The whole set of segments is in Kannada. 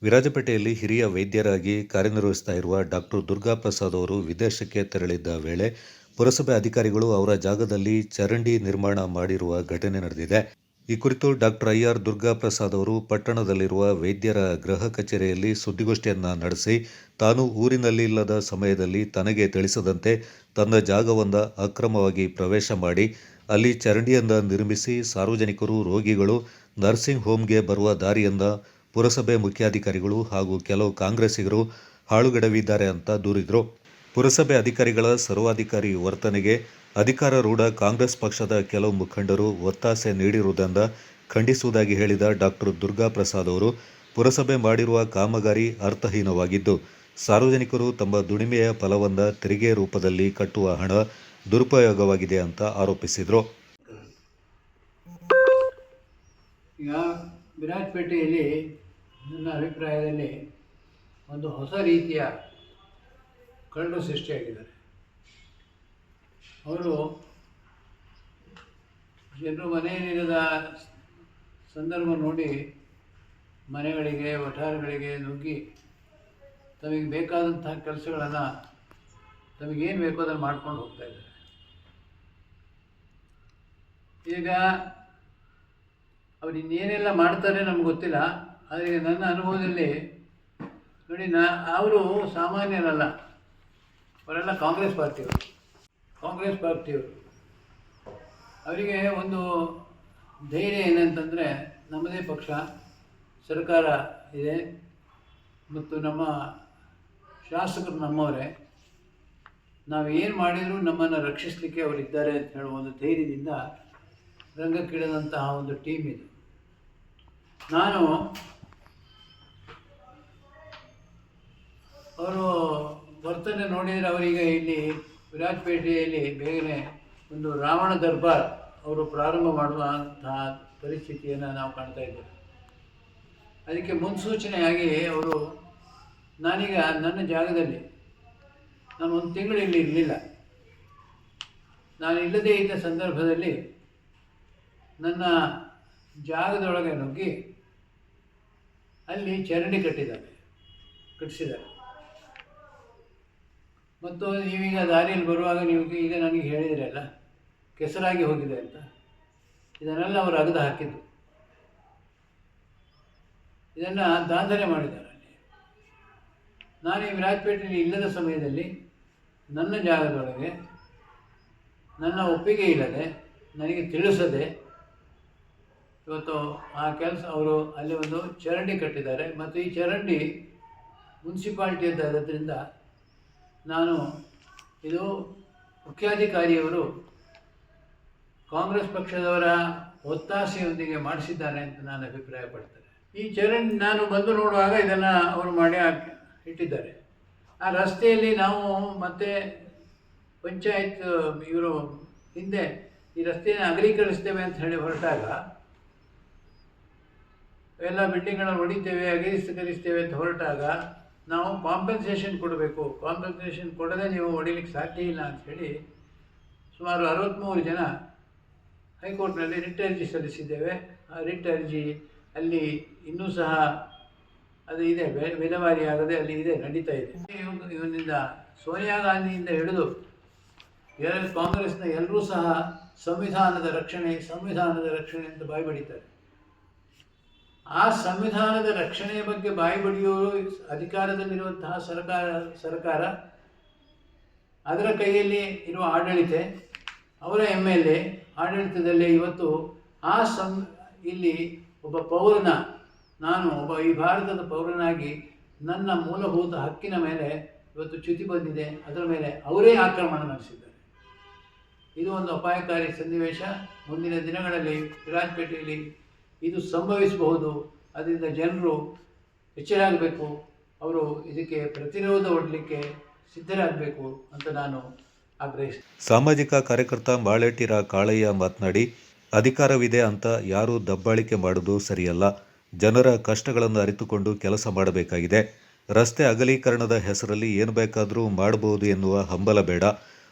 ವಿರಾಜಪೇಟೆಯಲ್ಲಿ ಹಿರಿಯ ವೈದ್ಯರಾಗಿ ಕಾರ್ಯನಿರ್ವಹಿಸ್ತಾ ಇರುವ ಡಾಕ್ಟರ್ ದುರ್ಗಾಪ್ರಸಾದ್ ಅವರು ವಿದೇಶಕ್ಕೆ ತೆರಳಿದ್ದ ವೇಳೆ ಪುರಸಭೆ ಅಧಿಕಾರಿಗಳು ಅವರ ಜಾಗದಲ್ಲಿ ಚರಂಡಿ ನಿರ್ಮಾಣ ಮಾಡಿರುವ ಘಟನೆ ನಡೆದಿದೆ. ಈ ಕುರಿತು ಡಾಕ್ಟರ್ ಐ.ಆರ್. ದುರ್ಗಾಪ್ರಸಾದ್ ಅವರು ಪಟ್ಟಣದಲ್ಲಿರುವ ವೈದ್ಯರ ಗೃಹ ಕಚೇರಿಯಲ್ಲಿ ಸುದ್ದಿಗೋಷ್ಠಿಯನ್ನ ನಡೆಸಿ, ತಾನು ಊರಿನಲ್ಲಿ ಇಲ್ಲದ ಸಮಯದಲ್ಲಿ ತನಗೆ ತಿಳಿಸದಂತೆ ತನ್ನ ಜಾಗವೊಂದ ಅಕ್ರಮವಾಗಿ ಪ್ರವೇಶ ಮಾಡಿ ಅಲ್ಲಿ ಚರಂಡಿಯೊಂದ ನಿರ್ಮಿಸಿ ಸಾರ್ವಜನಿಕರು, ರೋಗಿಗಳು ನರ್ಸಿಂಗ್ ಹೋಂಗೆ ಬರುವ ದಾರಿಯನ್ನ ಪುರಸಭೆ ಮುಖ್ಯಾಧಿಕಾರಿಗಳು ಹಾಗೂ ಕೆಲವು ಕಾಂಗ್ರೆಸ್ಸಿಗರು ಹಾಳುಗೆಡವಿದ್ದಾರೆ ಅಂತ ದೂರಿದ್ರು. ಪುರಸಭೆ ಅಧಿಕಾರಿಗಳ ಸರ್ವಾಧಿಕಾರಿ ವರ್ತನೆಗೆ ಅಧಿಕಾರಾರೂಢ ಕಾಂಗ್ರೆಸ್ ಪಕ್ಷದ ಕೆಲವು ಮುಖಂಡರು ಒತ್ತಾಸೆ ನೀಡಿರುವುದನ್ನು ಖಂಡಿಸುವುದಾಗಿ ಹೇಳಿದ ಡಾಕ್ಟರ್ ದುರ್ಗಾಪ್ರಸಾದ್ ಅವರು, ಪುರಸಭೆ ಮಾಡಿರುವ ಕಾಮಗಾರಿ ಅರ್ಥಹೀನವಾಗಿದ್ದು, ಸಾರ್ವಜನಿಕರು ತಮ್ಮ ದುಡಿಮೆಯ ಫಲವನ್ನ ತೆರಿಗೆ ರೂಪದಲ್ಲಿ ಕಟ್ಟುವ ಹಣ ದುರುಪಯೋಗವಾಗಿದೆ ಅಂತ ಆರೋಪಿಸಿದರು. ಈಗ ವಿರಾಜಪೇಟೆಯಲ್ಲಿ ನನ್ನ ಅಭಿಪ್ರಾಯದಲ್ಲಿ ಒಂದು ಹೊಸ ರೀತಿಯ ಕಳ್ಳರು ಸೃಷ್ಟಿಯಾಗಿದ್ದಾರೆ. ಅವರು ಜನರು ಮನೆಯಲ್ಲಿರದ ಸಂದರ್ಭ ನೋಡಿ ಮನೆಗಳಿಗೆ, ವಠಾರಗಳಿಗೆ ನುಗ್ಗಿ ತಮಗೆ ಬೇಕಾದಂತಹ ಕೆಲಸಗಳನ್ನು ತಮಗೇನು ಬೇಕೋ ಅದನ್ನು ಮಾಡ್ಕೊಂಡು ಹೋಗ್ತಾ ಇದ್ದಾರೆ. ಈಗ ಅವ್ರು ಇನ್ನೇನೆಲ್ಲ ಮಾಡ್ತಾರೆ ನಮ್ಗೆ ಗೊತ್ತಿಲ್ಲ. ಆದರೆ ನನ್ನ ಅನುಭವದಲ್ಲಿ ನೋಡಿ, ಅವರು ಸಾಮಾನ್ಯರಲ್ಲ, ಅವರೆಲ್ಲ ಕಾಂಗ್ರೆಸ್ ಪಾರ್ಟಿಯವರು. ಅವರಿಗೆ ಒಂದು ಧೈರ್ಯ ಏನಂತಂದರೆ, ನಮ್ಮದೇ ಪಕ್ಷ, ಸರ್ಕಾರ ಇದೆ ಮತ್ತು ನಮ್ಮ ಶಾಸಕರು ನಮ್ಮವರೇ, ನಾವೇನು ಮಾಡಿದರೂ ನಮ್ಮನ್ನು ರಕ್ಷಿಸಲಿಕ್ಕೆ ಅವರಿದ್ದಾರೆ ಅಂತ ಹೇಳುವ ಒಂದು ಧೈರ್ಯದಿಂದ ರಂಗಕ್ಕಿಳಿದಂತಹ ಒಂದು ಟೀಮ್ ಇದು. ನಾನು ಅವರು ವರ್ತನೆ ನೋಡಿದರೆ ಅವರಿಗೆ ಇಲ್ಲಿ ವಿರಾಜಪೇಟೆಯಲ್ಲಿ ಬೇಗನೆ ಒಂದು ರಾವಣ ದರ್ಬಾರ್ ಅವರು ಪ್ರಾರಂಭ ಮಾಡುವಂತಹ ಪರಿಸ್ಥಿತಿಯನ್ನು ನಾವು ಕಾಣ್ತಾ ಇದ್ದೇವೆ. ಅದಕ್ಕೆ ಮುನ್ಸೂಚನೆಯಾಗಿ ಅವರು, ನಾನೀಗ ನನ್ನ ಜಾಗದಲ್ಲಿ ನಾನು ಒಂದು ತಿಂಗಳು ಇಲ್ಲಿ ಇರಲಿಲ್ಲ. ನಾನು ಇಲ್ಲದೇ ಇದ್ದ ಸಂದರ್ಭದಲ್ಲಿ ನನ್ನ ಜಾಗದೊಳಗೆ ನುಗ್ಗಿ ಅಲ್ಲಿ ಚರಂಡಿ ಕಟ್ಟಿಸಿದ್ದಾರೆ. ಮತ್ತು ನೀವೀಗ ದಾರಿಯಲ್ಲಿ ಬರುವಾಗ ನೀವು ಈಗ ನನಗೆ ಹೇಳಿದಿರಲ್ಲ, ಕೆಸರಾಗಿ ಹೋಗಿದೆ ಅಂತ, ಇದನ್ನೆಲ್ಲ ಅವರು ಅಗದು ಹಾಕಿದ್ದು, ಇದನ್ನು ದಾಂಧಲೆ ಮಾಡಿದ್ದಾರೆ ಅಲ್ಲಿ. ನಾನು ಈ ವಿರಾಜಪೇಟೆಯಲ್ಲಿ ಇಲ್ಲದ ಸಮಯದಲ್ಲಿ ನನ್ನ ಜಾಗದೊಳಗೆ ನನ್ನ ಒಪ್ಪಿಗೆ ಇಲ್ಲದೆ, ನನಗೆ ತಿಳಿಸದೆ ಇವತ್ತು ಆ ಕೆಲಸ ಅವರು ಅಲ್ಲಿ ಒಂದು ಚರಂಡಿ ಕಟ್ಟಿದ್ದಾರೆ. ಮತ್ತು ಈ ಚರಂಡಿ ಮುನ್ಸಿಪಾಲ್ಟಿಯದ್ದಾದ್ದರಿಂದ ನಾನು, ಇದು ಮುಖ್ಯಾಧಿಕಾರಿಯವರು ಕಾಂಗ್ರೆಸ್ ಪಕ್ಷದವರ ಒತ್ತಾಸೆಯೊಂದಿಗೆ ಮಾಡಿಸಿದ್ದಾರೆ ಅಂತ ನಾನು ಅಭಿಪ್ರಾಯಪಡ್ತೇನೆ. ಈ ಚರಂಡಿ ನಾನು ಬಂದು ನೋಡುವಾಗ ಇದನ್ನು ಅವರು ಮಾಡಿ ಇಟ್ಟಿದ್ದಾರೆ. ಆ ರಸ್ತೆಯಲ್ಲಿ ನಾವು ಮತ್ತೆ ಪಂಚಾಯತ್ ಇವರು ಹಿಂದೆ ಈ ರಸ್ತೆಯನ್ನು ಅಗಲೀಕರಿಸ್ತೇವೆ ಅಂತ ಹೇಳಿ ಹೊರಟಾಗ, ಎಲ್ಲ ಬಿಲ್ಡಿಂಗ್ಗಳನ್ನು ಹೊಡಿತೇವೆ, ಅಗಲೀಕರಿಸ್ತೇವೆ ಅಂತ ಹೊರಟಾಗ ನಾವು ಕಾಂಪೆನ್ಸೇಷನ್ ಕೊಡಬೇಕು, ಕಾಂಪೆನ್ಸೇಷನ್ ಕೊಡದೆ ನೀವು ಹೊಡಿಲಿಕ್ಕೆ ಸಾಧ್ಯ ಇಲ್ಲ ಅಂಥೇಳಿ ಸುಮಾರು 63 ಜನ ಹೈಕೋರ್ಟ್ನಲ್ಲಿ ರಿಟ್ ಅರ್ಜಿ ಸಲ್ಲಿಸಿದ್ದೇವೆ. ಆ ರಿಟ್ ಅರ್ಜಿ ಅಲ್ಲಿ ಇನ್ನೂ ಸಹ ಅದು ಇದೆ, ವಿಲೇವಾರಿ ಆಗದೆ ಅಲ್ಲಿ ಇದೆ, ನಡೀತಾ ಇದೆ. ಇವನಿಂದ ಸೋನಿಯಾ ಗಾಂಧಿಯಿಂದ ಹಿಡಿದು ಕಾಂಗ್ರೆಸ್ನ ಎಲ್ಲರೂ ಸಹ ಸಂವಿಧಾನದ ರಕ್ಷಣೆ ಅಂತ ಬಾಯಿ ಬಡಿತಾರೆ. ಆ ಸಂವಿಧಾನದ ರಕ್ಷಣೆಯ ಬಗ್ಗೆ ಬಾಯಿ ಬಡಿಯೋರು ಅಧಿಕಾರದಲ್ಲಿರುವಂತಹ ಸರ್ಕಾರ, ಅದರ ಕೈಯಲ್ಲಿ ಇರುವ ಆಡಳಿತ, ಅವರ MLA ಆಡಳಿತದಲ್ಲೇ ಇವತ್ತು ಇಲ್ಲಿ ಒಬ್ಬ ಪೌರನ, ನಾನು ಈ ಭಾರತದ ಪೌರನಾಗಿ ನನ್ನ ಮೂಲಭೂತ ಹಕ್ಕಿನ ಮೇಲೆ ಇವತ್ತು ಚ್ಯುತಿ ಬಂದಿದೆ, ಅದರ ಮೇಲೆ ಅವರೇ ಆಕ್ರಮಣ ನಡೆಸಿದ್ದಾರೆ. ಇದು ಒಂದು ಅಪಾಯಕಾರಿ ಸನ್ನಿವೇಶ. ಮುಂದಿನ ದಿನಗಳಲ್ಲಿ ವಿರಾಜಪೇಟೆಯಲ್ಲಿ ಇದು ಸಂಭವಿಸಬಹುದು. ಅದರಿಂದ ಜನರು ಎಚ್ಚರಾಗಬೇಕು, ಅವರು ಇದಕ್ಕೆ ಪ್ರತಿರೋಧ ಒಡ್ಡಲಿಕ್ಕೆ ಸಿದ್ಧರಾಗಬೇಕು ಅಂತ ನಾನು ಆಗ್ರಹಿಸ್ತೇನೆ. ಸಾಮಾಜಿಕ ಕಾರ್ಯಕರ್ತ ಮಾಳೆಟ್ಟಿರ ಕಾಳಯ್ಯ ಮಾತನಾಡಿ, ಅಧಿಕಾರವಿದೆ ಅಂತ ಯಾರೂ ದಬ್ಬಾಳಿಕೆ ಮಾಡೋದು ಸರಿಯಲ್ಲ. ಜನರ ಕಷ್ಟಗಳನ್ನು ಅರಿತುಕೊಂಡು ಕೆಲಸ ಮಾಡಬೇಕಾಗಿದೆ. ರಸ್ತೆ ಅಗಲೀಕರಣದ ಹೆಸರಲ್ಲಿ ಏನು ಬೇಕಾದರೂ ಮಾಡಬಹುದು ಎನ್ನುವ ಹಂಬಲ ಬೇಡ.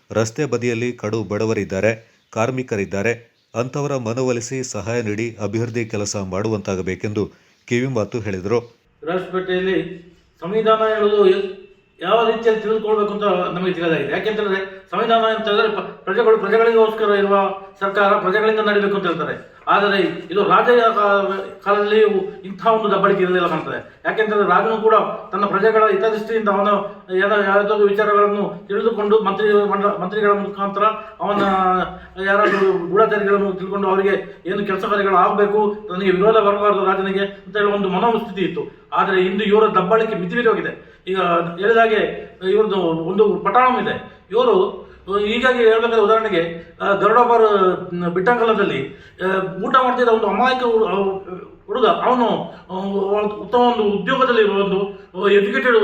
ರಸ್ತೆ ಬದಿಯಲ್ಲಿ ಕಡು ಬಡವರಿದ್ದಾರೆ, ಕಾರ್ಮಿಕರಿದ್ದಾರೆ. ಅಂಥವರ ಮನವೊಲಿಸಿ ಸಹಾಯ ನೀಡಿ ಅಭಿವೃದ್ಧಿ ಕೆಲಸ ಮಾಡುವಂತಾಗಬೇಕೆಂದು ಕಿವಿಮಾತು ಹೇಳಿದರು. ವಿರಾಜಪೇಟೆಯಲ್ಲಿ ಸಂವಿಧಾನ ಹೇಳುವುದು ಯಾವ ರೀತಿಯಲ್ಲಿ ತಿಳಿದುಕೊಳ್ಬೇಕು ಅಂತ ನಮಗೆ ತಿಳಿದಾಗಿದೆ. ಯಾಕೆಂತಂದ್ರೆ ಸಂವಿಧಾನ ಅಂತ ಹೇಳಿದ್ರೆ ಪ್ರಜೆಗಳಿಗೋಸ್ಕರ ಇರುವ ಸರ್ಕಾರ, ಪ್ರಜೆಗಳಿಂದ ನಡೀಬೇಕು ಅಂತ ಹೇಳ್ತಾರೆ. ಆದರೆ ಇದು ರಾಜರ ಕಾಲದಲ್ಲಿ ಇಂತಹ ಒಂದು ದಬ್ಬಳಿಕೆ ಇರಲಿಲ್ಲ ಕಾಣ್ತದೆ. ಯಾಕೆಂತಂದ್ರೆ ರಾಜನು ಕೂಡ ತನ್ನ ಪ್ರಜೆಗಳ ಹಿತದೃಷ್ಟಿಯಿಂದ ಅವನ ಯಾವುದಾದ್ರು ವಿಚಾರಗಳನ್ನು ತಿಳಿದುಕೊಂಡು ಮಂತ್ರಿಗಳ ಮುಖಾಂತರ ಅವನ ಯಾರಾದರೂ ಗೂಢಚಾರಿಗಳನ್ನು ತಿಳ್ಕೊಂಡು ಅವರಿಗೆ ಏನು ಕೆಲಸ ಕಾರ್ಯಗಳು ಆಗಬೇಕು, ನನಗೆ ವಿರೋಧ ಬರಬಾರದು ರಾಜನಿಗೆ ಅಂತ ಹೇಳುವ ಒಂದು ಮನೋಸ್ಥಿತಿ ಇತ್ತು. ಆದರೆ ಇಂದು ಇವರ ದಬ್ಬಳಿಕೆ ಮಿತಿಮೀರಿ ಹೋಗಿದೆ. ಈಗ ಹೇಳಿದಾಗೆ ಇವ್ರದ್ದು ಒಂದು ಪಟಾಣಂ ಇದೆ. ಇವರು ಹೀಗಾಗಿ ಹೇಳ್ಬೇಕಾದ್ರೆ ಉದಾಹರಣೆಗೆ ಗರುಡಾಪುರ ಬಿಟ್ಟಂಗಲದಲ್ಲಿ ಊಟ ಮಾಡ್ತಿದ್ದ ಒಂದು ಅಮಾಯಕ ಹುಡುಗ, ಅವನು ಉತ್ತಮ ಒಂದು ಉದ್ಯೋಗದಲ್ಲಿ ಇರುವ ಒಂದು ಎಜುಕೇಟೆಡ್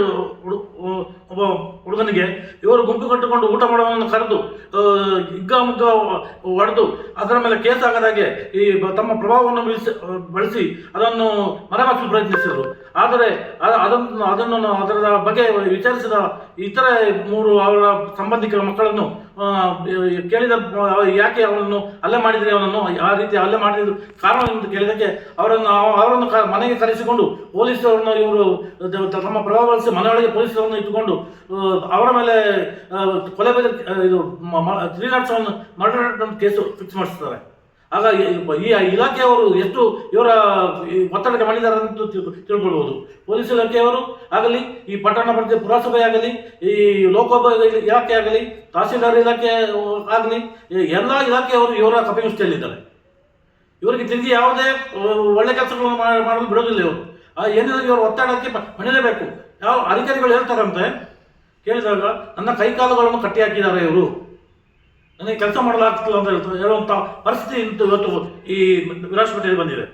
ಒಬ್ಬ ಹುಡುಗನಿಗೆ ಇವರು ಗುಂಪು ಕಟ್ಟಿಕೊಂಡು ಊಟ ಮಾಡೋವನ್ನು ಕರೆದು ಹಿಗ್ಗಾಮುಗ್ಗ ಹೊಡೆದು ಅದರ ಮೇಲೆ ಕೇಸ್ ಆಗದಾಗೆ ಈ ತಮ್ಮ ಪ್ರಭಾವವನ್ನು ಬಳಸಿ ಅದನ್ನು ಮರೆಮಾಚಲು ಪ್ರಯತ್ನಿಸಿದರು. ಆದರೆ ಅದನ್ನು ಅದರ ಬಗ್ಗೆ ವಿಚಾರಿಸಿದ ಇತರ 3 ಅವರ ಸಂಬಂಧಿಕರ ಮಕ್ಕಳನ್ನು ಕೇಳಿದ, ಯಾಕೆ ಅವನನ್ನು ಹಲ್ಲೆ ಮಾಡಿದರೆ, ಅವನನ್ನು ಆ ರೀತಿ ಹಲ್ಲೆ ಮಾಡಿದ ಕಾರಣ ಎಂದು ಕೇಳಿದಕ್ಕೆ ಅವರನ್ನು ಮನೆಗೆ ಕರೆಸಿಕೊಂಡು ಪೊಲೀಸರನ್ನು ಇವರು ತಮ್ಮ ಪ್ರಭಾವ ಬಳಸಿ ಮನೆಯೊಳಗೆ ಪೊಲೀಸರನ್ನು ಇಟ್ಟುಕೊಂಡು ಅವರ ಮೇಲೆ ಕೊಲೆ ಇದು 307 ಮರ್ಡರ್ ಕೇಸು ಫಿಕ್ಸ್ ಮಾಡಿಸ್ತಾರೆ. ಆಗ ಈ ಇಲಾಖೆಯವರು ಎಷ್ಟು ಇವರ ಒತ್ತಡಕ್ಕೆ ಮಾಡಿದ್ದಾರೆ ಅಂತ ತಿಳ್ಕೊಳ್ಬೋದು. ಪೊಲೀಸ್ ಇಲಾಖೆಯವರು ಆಗಲಿ, ಈ ಪಟ್ಟಣ ಪಂಚಾಯತ್ ಪುರಸಭೆ ಆಗಲಿ, ಈ ಲೋಕೋಪಯೋಗಿ ಇಲಾಖೆ ಆಗಲಿ, ತಹಸೀಲ್ದಾರ್ ಇಲಾಖೆ ಆಗಲಿ, ಎಲ್ಲ ಇಲಾಖೆಯವರು ಇವರ ಕಪಿಮುಷ್ಟಿಯಲ್ಲಿದ್ದಾರೆ. ಇವರಿಗೆ ತಿರುಗಿ ಯಾವುದೇ ಒಳ್ಳೆ ಕೆಲಸಗಳನ್ನು ಮಾಡಲು ಬಿಡೋದಿಲ್ಲ. ಇವರು ಏನಿಲ್ಲ, ಇವರ ಒತ್ತಡಕ್ಕೆ ಮಣಿಲೇಬೇಕು. ಯಾವ ಅಧಿಕಾರಿಗಳು ಹೇಳ್ತಾರಂತೆ ಕೇಳಿದಾಗ, ನನ್ನ ಕೈಕಾಲುಗಳನ್ನು ಕಟ್ಟಿ ಹಾಕಿದ್ದಾರೆ ಇವರು, ನನಗೆ ಕೆಲಸ ಮಾಡಲಾಗ್ತಿಲ್ಲ ಅಂತ ಹೇಳುವಂಥ ಪರಿಸ್ಥಿತಿ ಇವತ್ತು ಈ ವಿರಾಜಪೇಟೆಯಲ್ಲಿ ಬಂದಿದೆ.